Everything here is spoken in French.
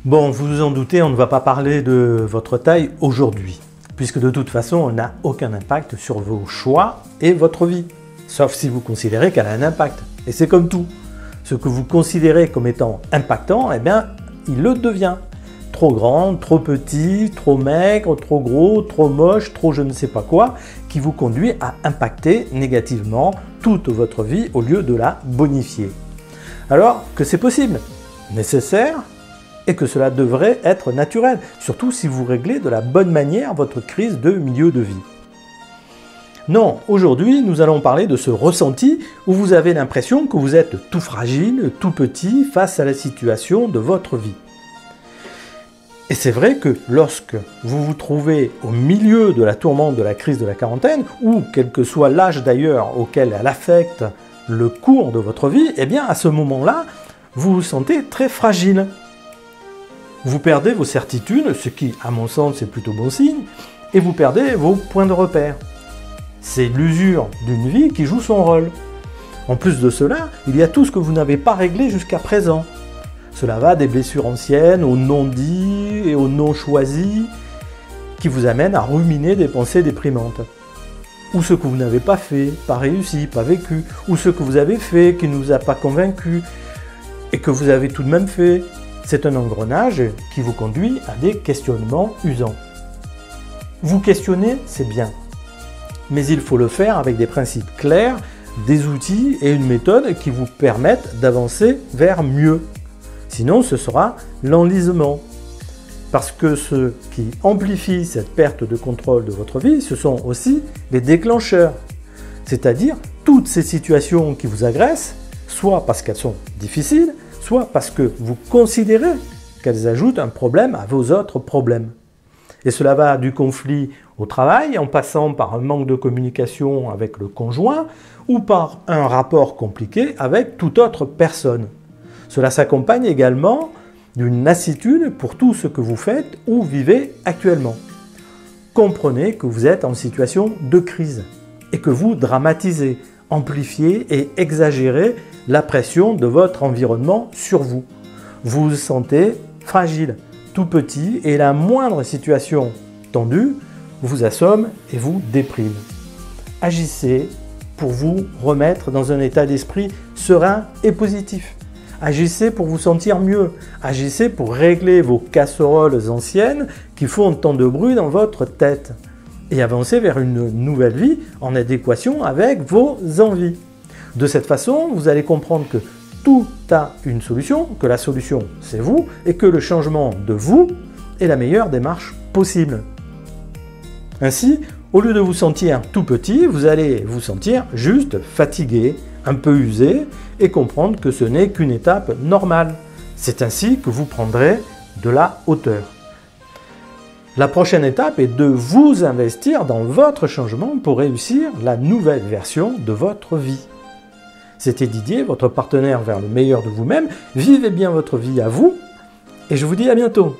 Bon, vous vous en doutez, on ne va pas parler de votre taille aujourd'hui, puisque de toute façon, elle n'a aucun impact sur vos choix et votre vie, sauf si vous considérez qu'elle a un impact. Et c'est comme tout, ce que vous considérez comme étant impactant, eh bien, il le devient. Trop grand, trop petit, trop maigre, trop gros, trop moche, trop je ne sais pas quoi, qui vous conduit à impacter négativement toute votre vie au lieu de la bonifier. Alors que c'est possible, nécessaire, et que cela devrait être naturel, surtout si vous réglez de la bonne manière votre crise de milieu de vie. Non, aujourd'hui, nous allons parler de ce ressenti où vous avez l'impression que vous êtes tout fragile, tout petit face à la situation de votre vie. Et c'est vrai que lorsque vous vous trouvez au milieu de la tourmente de la crise de la quarantaine, ou quel que soit l'âge d'ailleurs auquel elle affecte le cours de votre vie, eh bien à ce moment-là, vous vous sentez très fragile. Vous perdez vos certitudes, ce qui, à mon sens, est plutôt bon signe, et vous perdez vos points de repère. C'est l'usure d'une vie qui joue son rôle. En plus de cela, il y a tout ce que vous n'avez pas réglé jusqu'à présent. Cela va des blessures anciennes, aux non-dits et aux non-choisis, qui vous amènent à ruminer des pensées déprimantes. Ou ce que vous n'avez pas fait, pas réussi, pas vécu, ou ce que vous avez fait qui ne vous a pas convaincu, et que vous avez tout de même fait. C'est un engrenage qui vous conduit à des questionnements usants. Vous questionner, c'est bien. Mais il faut le faire avec des principes clairs, des outils et une méthode qui vous permettent d'avancer vers mieux. Sinon, ce sera l'enlisement. Parce que ce qui amplifie cette perte de contrôle de votre vie, ce sont aussi les déclencheurs. C'est-à-dire toutes ces situations qui vous agressent, soit parce qu'elles sont difficiles, soit parce que vous considérez qu'elles ajoutent un problème à vos autres problèmes. Et cela va du conflit au travail, en passant par un manque de communication avec le conjoint, ou par un rapport compliqué avec toute autre personne. Cela s'accompagne également d'une lassitude pour tout ce que vous faites ou vivez actuellement. Comprenez que vous êtes en situation de crise et que vous dramatisez, amplifiez et exagérez la pression de votre environnement sur vous. Vous vous sentez fragile, tout petit et la moindre situation tendue vous assomme et vous déprime. Agissez pour vous remettre dans un état d'esprit serein et positif. Agissez pour vous sentir mieux. Agissez pour régler vos casseroles anciennes qui font tant de bruit dans votre tête. Et avancez vers une nouvelle vie en adéquation avec vos envies. De cette façon, vous allez comprendre que tout a une solution, que la solution c'est vous et que le changement de vous est la meilleure démarche possible. Ainsi, au lieu de vous sentir tout petit, vous allez vous sentir juste fatigué, un peu usé et comprendre que ce n'est qu'une étape normale. C'est ainsi que vous prendrez de la hauteur. La prochaine étape est de vous investir dans votre changement pour réussir la nouvelle version de votre vie. C'était Didier, votre partenaire vers le meilleur de vous-même. Vivez bien votre vie à vous et je vous dis à bientôt.